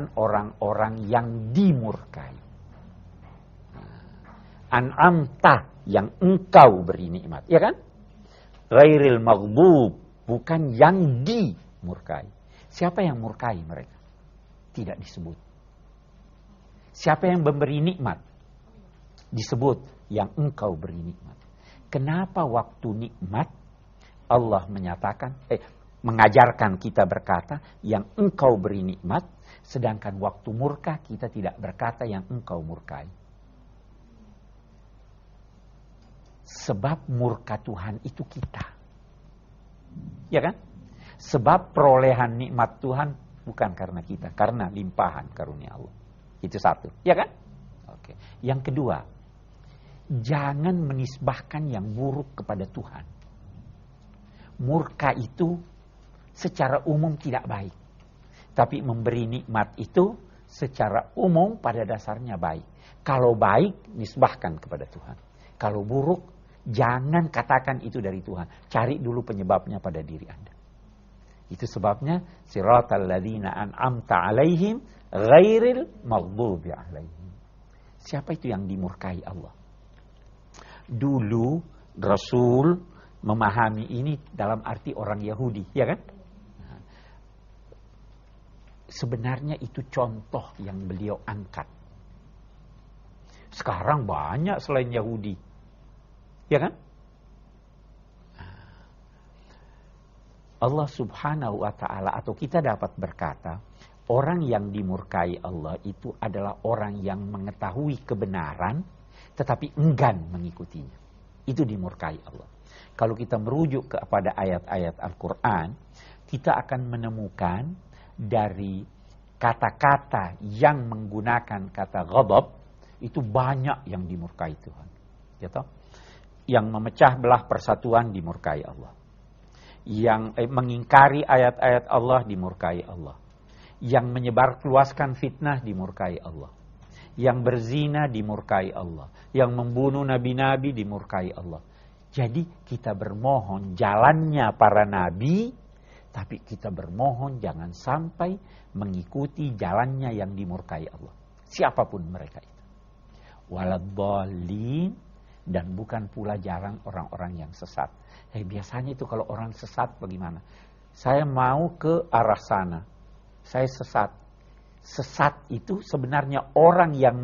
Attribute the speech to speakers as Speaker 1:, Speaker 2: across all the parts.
Speaker 1: merupakan orang-orang yang dimurkai. An'amta, yang engkau beri nikmat, ya kan? Ghairil maghdub, bukan yang dimurkai. Siapa yang murkai mereka? Tidak disebut. Siapa yang memberi nikmat? Disebut yang engkau beri nikmat. Kenapa waktu nikmat Allah menyatakan, mengajarkan kita berkata yang engkau beri nikmat, sedangkan waktu murka kita tidak berkata yang engkau murkai. Sebab murka Tuhan itu kita. Ya kan? Sebab perolehan nikmat Tuhan bukan karena kita, karena limpahan karunia Allah. Itu satu, ya kan? Oke. Yang kedua, jangan menisbahkan yang buruk kepada Tuhan. Murka itu secara umum tidak baik. Tapi memberi nikmat itu secara umum pada dasarnya baik. Kalau baik, nisbahkan kepada Tuhan. Kalau buruk, jangan katakan itu dari Tuhan. Cari dulu penyebabnya pada diri Anda. Itu sebabnya siratal ladzina an'amta 'alaihim ghairil maghdubi 'alaihim. Siapa itu yang dimurkai Allah? Dulu Rasul memahami ini dalam arti orang Yahudi, ya kan? Sebenarnya itu contoh yang beliau angkat. Sekarang banyak selain Yahudi, ya kan? Allah subhanahu wa ta'ala, atau kita dapat berkata, orang yang dimurkai Allah itu adalah orang yang mengetahui kebenaran, tetapi enggan mengikutinya. Itu dimurkai Allah. Kalau kita merujuk kepada ayat-ayat Al-Quran, kita akan menemukan dari kata-kata yang menggunakan kata ghadab, itu banyak yang dimurkai Tuhan. Gitu? Yang memecah belah persatuan dimurkai Allah. Yang mengingkari ayat-ayat Allah dimurkai Allah. Yang menyebarluaskan fitnah dimurkai Allah. Yang berzina dimurkai Allah. Yang membunuh nabi-nabi dimurkai Allah. Jadi kita bermohon jalannya para nabi, tapi kita bermohon jangan sampai mengikuti jalannya yang dimurkai Allah. Siapapun mereka itu. Waladhdallin, dan bukan pula jalan orang-orang yang sesat. Biasanya itu kalau orang sesat bagaimana? Saya mau ke arah sana, saya sesat. Sesat itu sebenarnya orang yang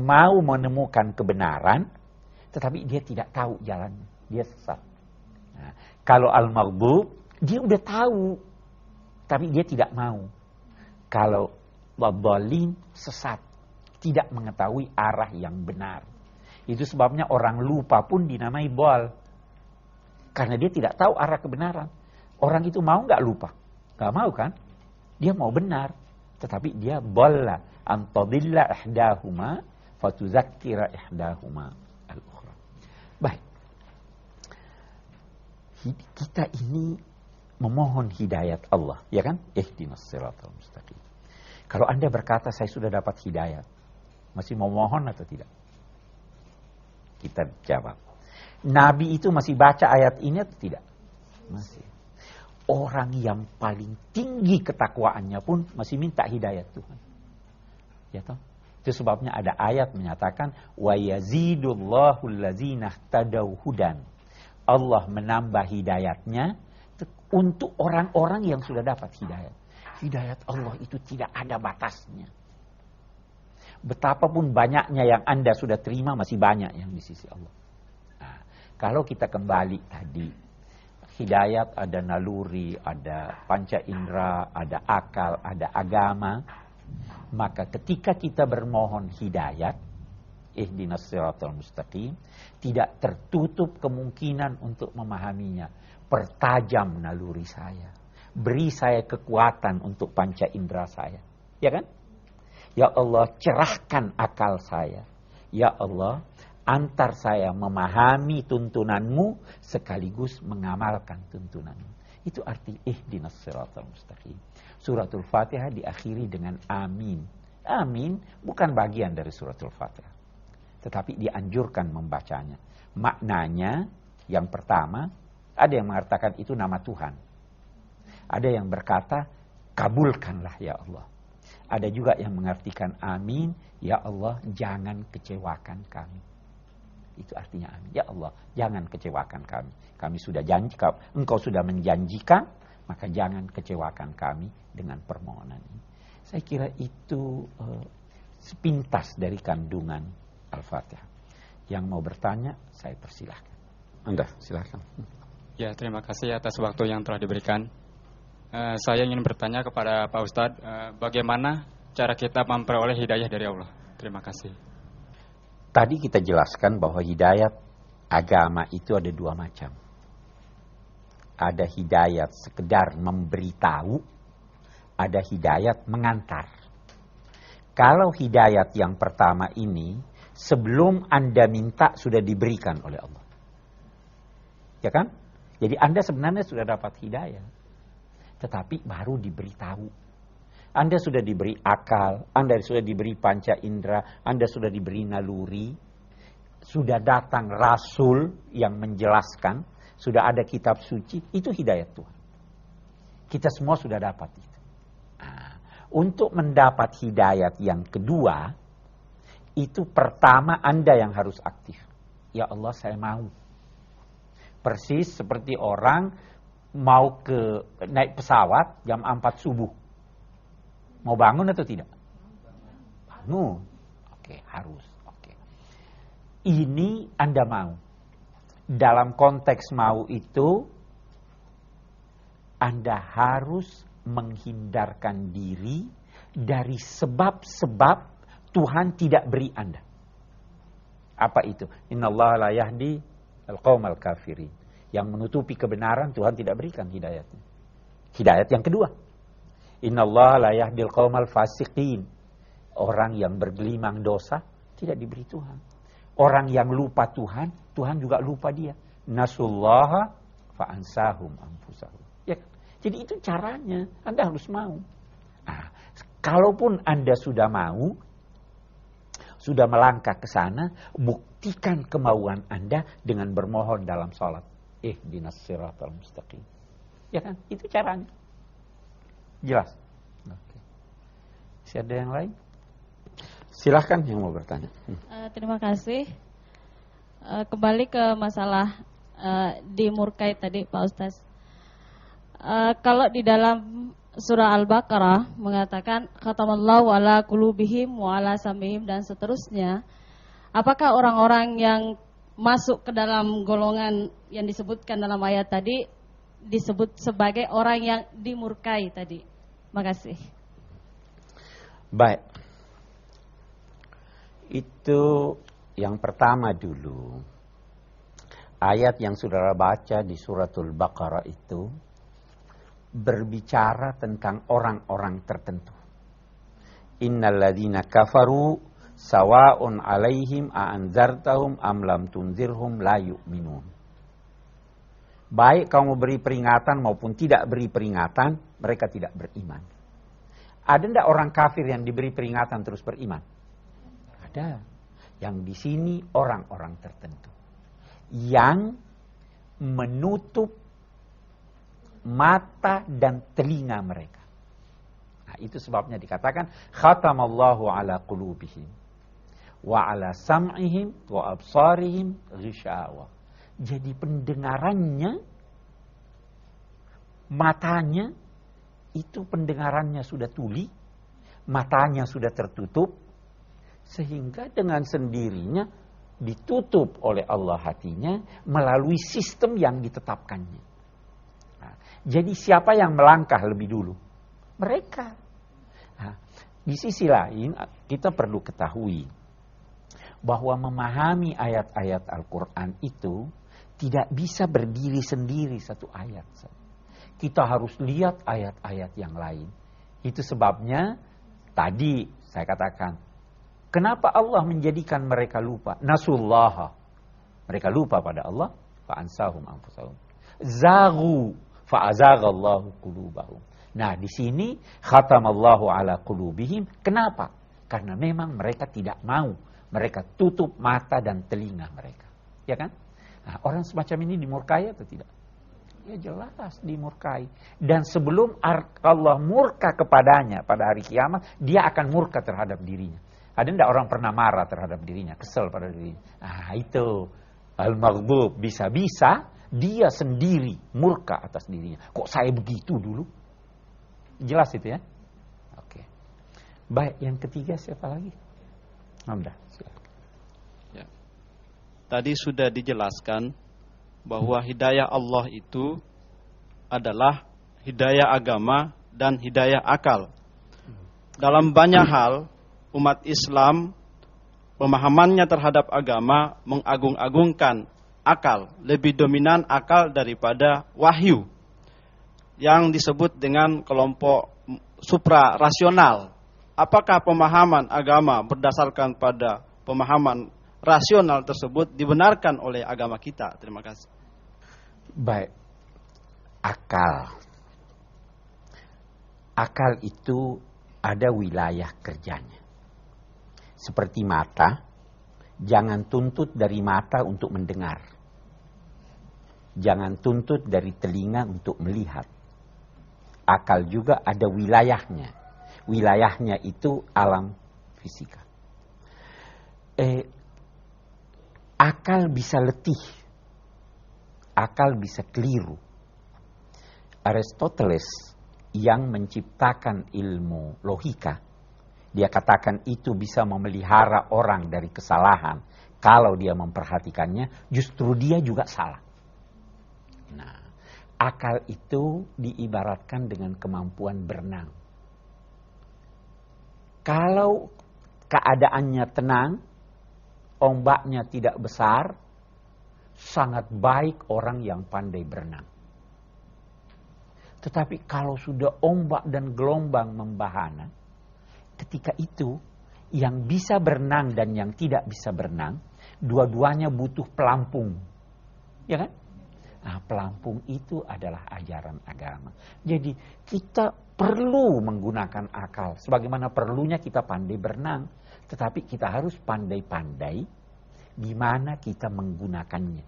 Speaker 1: mau menemukan kebenaran, tetapi dia tidak tahu jalannya, dia sesat. Nah, kalau al-maghdub, dia udah tahu, tapi dia tidak mau. Kalau wadhdallin, sesat, tidak mengetahui arah yang benar. Itu sebabnya orang lupa pun dinamai dhal. Karena dia tidak tahu arah kebenaran. Orang itu mau nggak lupa? Nggak mau kan? Dia mau benar. Tetapi dia dhalla an tadilla ihdahuma fatuzakkira ihdahuma al-ukhra. Baik. Kita ini memohon hidayat Allah, ya kan? Ihdinas siratal mustaqim. Kalau Anda berkata saya sudah dapat hidayat, masih mau mohon atau tidak? Kita jawab. Nabi itu masih baca ayat ini atau tidak? Masih. Orang yang paling tinggi ketakwaannya pun masih minta hidayat Tuhan. Ya toh? Itu sebabnya ada ayat menyatakan wa yazidullahu allazina ihtadaw hudan. Allah menambah hidayatnya untuk orang-orang yang sudah dapat hidayat. Hidayat Allah itu tidak ada batasnya. Betapapun banyaknya yang Anda sudah terima, masih banyak yang di sisi Allah. Nah, kalau kita kembali tadi, hidayat ada naluri, ada panca indera, ada akal, ada agama. Maka ketika kita bermohon hidayat, ihdinas siratal mustaqim, tidak tertutup kemungkinan untuk memahaminya. Pertajam naluri saya. Beri saya kekuatan untuk panca indera saya. Ya kan? Ya Allah, cerahkan akal saya. Ya Allah, antar saya memahami tuntunanmu sekaligus mengamalkan tuntunanmu. Itu arti ihdinas siratal mustaqim. Suratul Fatihah diakhiri dengan amin. Amin bukan bagian dari suratul Fatihah, tetapi dianjurkan membacanya. Maknanya yang pertama, ada yang mengatakan itu nama Tuhan. Ada yang berkata kabulkanlah ya Allah. Ada juga yang mengartikan amin, ya Allah jangan kecewakan kami. Itu artinya amin. Ya Allah jangan kecewakan kami. Kami sudah janji, engkau sudah menjanjikan, maka jangan kecewakan kami dengan permohonan ini. Saya kira itu sepintas dari kandungan Al-Fatihah. Yang mau bertanya, saya persilahkan. Anda silakan.
Speaker 2: Ya, terima kasih atas waktu yang telah diberikan. Saya ingin bertanya kepada Pak Ustadz, bagaimana cara kita memperoleh hidayah dari Allah? Terima kasih.
Speaker 1: Tadi kita jelaskan bahwa hidayat agama itu ada dua macam. Ada hidayat sekedar memberitahu, ada hidayat mengantar. Kalau hidayat yang pertama ini, sebelum Anda minta sudah diberikan oleh Allah. Ya kan? Jadi Anda sebenarnya sudah dapat hidayah. Tetapi baru diberitahu. Anda sudah diberi akal, Anda sudah diberi panca indera, Anda sudah diberi naluri. Sudah datang Rasul yang menjelaskan, sudah ada kitab suci, itu hidayat Tuhan. Kita semua sudah dapat itu. Nah, untuk mendapat hidayat yang kedua, itu pertama Anda yang harus aktif. Ya Allah saya mau. Persis seperti orang mau naik pesawat jam 4 subuh. Mau bangun atau tidak? Bangun. Oke, harus. Oke. Ini Anda mau. Dalam konteks mau itu, Anda harus menghindarkan diri dari sebab-sebab Tuhan tidak beri Anda. Apa itu? Innallaha la yahdi al-qaumal kafirin. Yang menutupi kebenaran Tuhan tidak berikan hidayatnya. Hidayat yang kedua. Innallaha la yahdil qaumal fasiqin. Orang yang bergelimang dosa tidak diberi Tuhan. Orang yang lupa Tuhan, Tuhan juga lupa dia. Nasullaha fa'ansahum anfusahum. Ya, jadi itu caranya. Anda harus mau. Nah, kalaupun Anda sudah mau, sudah melangkah ke sana, buktikan kemauan Anda dengan bermohon dalam salat. Ihdinas siratal mustaqim. Ya kan? Itu caranya. Jelas? Oke. Masih ada yang lain? Silahkan yang mau bertanya.
Speaker 3: Terima kasih. Kembali ke masalah dimurkai tadi Pak Ustaz. Kalau di dalam surah Al-Baqarah mengatakan khatamallahu ala qulubihim wa ala sam'ihim dan seterusnya. Apakah orang-orang yang masuk ke dalam golongan yang disebutkan dalam ayat tadi disebut sebagai orang yang dimurkai tadi? Makasih.
Speaker 1: Baik. Itu yang pertama dulu. Ayat yang saudara baca di suratul Baqarah itu berbicara tentang orang-orang tertentu. Innal ladzina kafaru sawa'un 'alaihim a'anzartahum am lam tunzirhum la yu'minun. Baik kamu beri peringatan maupun tidak beri peringatan, mereka tidak beriman. Ada enggak orang kafir yang diberi peringatan terus beriman? Ada. Yang di sini orang-orang tertentu yang menutup mata dan telinga mereka. Nah, itu sebabnya dikatakan khatamallahu ala qulubihim wa ala sam'ihim wa absarihim ghishawa. Jadi pendengarannya, matanya itu pendengarannya sudah tuli, matanya sudah tertutup, sehingga dengan sendirinya ditutup oleh Allah hatinya melalui sistem yang ditetapkannya. Nah, jadi siapa yang melangkah lebih dulu? Mereka. Nah, di sisi lain kita perlu ketahui bahwa memahami ayat-ayat Al-Quran itu tidak bisa berdiri sendiri satu ayat. Kita harus lihat ayat-ayat yang lain. Itu sebabnya tadi saya katakan, kenapa Allah menjadikan mereka lupa? Nasullaha. Mereka lupa pada Allah. Fa'ansahum anfusahum. Zaghu. Fa'azaghallahu qulubahum. Nah di sini khatamallahu ala qulubihim. Kenapa? Karena memang mereka tidak mau. Mereka tutup mata dan telinga mereka. Ya kan? Nah, orang semacam ini dimurkai atau tidak? Ya jelas dimurkai. Dan sebelum Allah murka kepadanya pada hari kiamat, dia akan murka terhadap dirinya. Ada enggak orang pernah marah terhadap dirinya, kesel pada dirinya? Ah, itu al-maghdub. Bisa-bisa dia sendiri murka atas dirinya. Kok saya begitu dulu? Jelas itu ya? Oke. Baik, yang ketiga siapa lagi? Udah.
Speaker 4: Ya. Tadi sudah dijelaskan bahwa hidayah Allah itu adalah hidayah agama dan hidayah akal. Dalam banyak hal, umat Islam pemahamannya terhadap agama mengagung-agungkan akal, lebih dominan akal daripada wahyu, yang disebut dengan kelompok supra-rasional. Apakah pemahaman agama berdasarkan pada pemahaman rasional tersebut dibenarkan oleh agama kita? Terima kasih.
Speaker 1: Baik. Akal. Akal itu ada wilayah kerjanya. Seperti mata, jangan tuntut dari mata untuk mendengar. Jangan tuntut dari telinga untuk melihat. Akal juga ada wilayahnya. Wilayahnya itu alam fisika. Akal bisa letih. Akal bisa keliru. Aristoteles yang menciptakan ilmu logika, dia katakan itu bisa memelihara orang dari kesalahan. Kalau dia memperhatikannya, justru dia juga salah. Nah, akal itu diibaratkan dengan kemampuan berenang. Kalau keadaannya tenang, ombaknya tidak besar, sangat baik orang yang pandai berenang. Tetapi kalau sudah ombak dan gelombang membahana, ketika itu yang bisa berenang dan yang tidak bisa berenang, dua-duanya butuh pelampung. Ya kan? Nah, pelampung itu adalah ajaran agama. Jadi kita perlu menggunakan akal. Sebagaimana perlunya kita pandai berenang. Tetapi kita harus pandai-pandai di mana kita menggunakannya.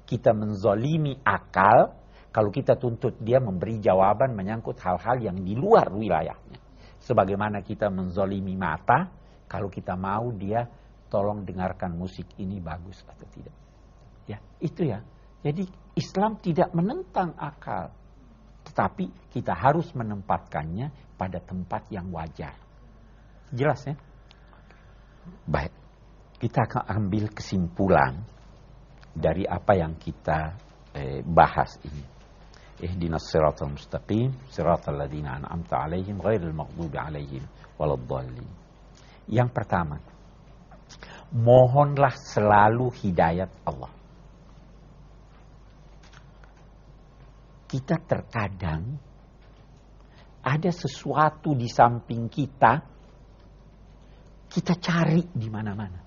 Speaker 1: Kita menzalimi akal kalau kita tuntut dia memberi jawaban menyangkut hal-hal yang di luar wilayahnya. Sebagaimana kita menzalimi mata kalau kita mau dia tolong dengarkan musik ini bagus atau tidak. Ya, itu ya. Jadi Islam tidak menentang akal. Tetapi kita harus menempatkannya pada tempat yang wajar. Jelas ya? Baik, kita akan ambil kesimpulan dari apa yang kita bahas ini. Ihdinas siratal mustaqim, siratal ladzina an'amta 'alaihim ghairil maghdubi 'alaihim waladdallin. Yang pertama, mohonlah selalu hidayat Allah. Kita terkadang ada sesuatu di samping kita cari di mana-mana.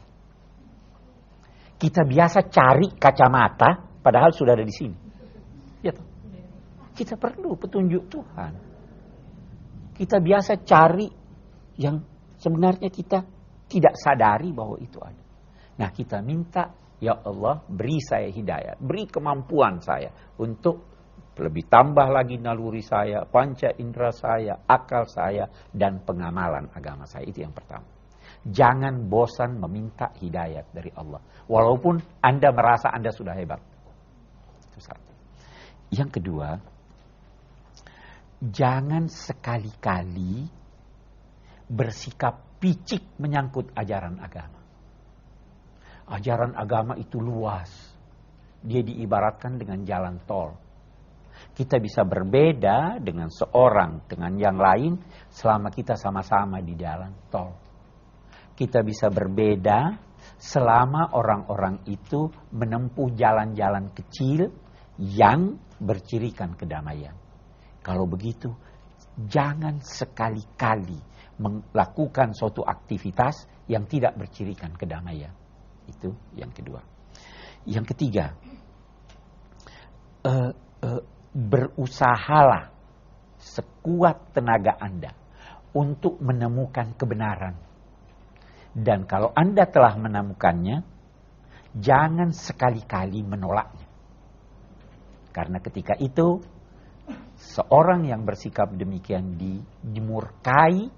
Speaker 1: Kita biasa cari kacamata, padahal sudah ada di sini. Ya toh? Kita perlu petunjuk Tuhan. Kita biasa cari yang sebenarnya kita tidak sadari bahwa itu ada. Nah, kita minta, ya Allah, beri saya hidayah, beri kemampuan saya untuk lebih tambah lagi naluri saya, panca indera saya, akal saya, dan pengamalan agama saya. Itu yang pertama. Jangan bosan meminta hidayat dari Allah. Walaupun Anda merasa Anda sudah hebat. Itu satu. Yang kedua, jangan sekali-kali bersikap picik menyangkut ajaran agama. Ajaran agama itu luas. Dia diibaratkan dengan jalan tol. Kita bisa berbeda dengan seorang, dengan yang lain, selama kita sama-sama di jalan tol. Kita bisa berbeda selama orang-orang itu menempuh jalan-jalan kecil yang bercirikan kedamaian. Kalau begitu, jangan sekali-kali melakukan suatu aktivitas yang tidak bercirikan kedamaian. Itu yang kedua. Yang ketiga, berusahalah sekuat tenaga Anda untuk menemukan kebenaran. Dan kalau Anda telah menemukannya, jangan sekali-kali menolaknya. Karena ketika itu seorang yang bersikap demikian dimurkai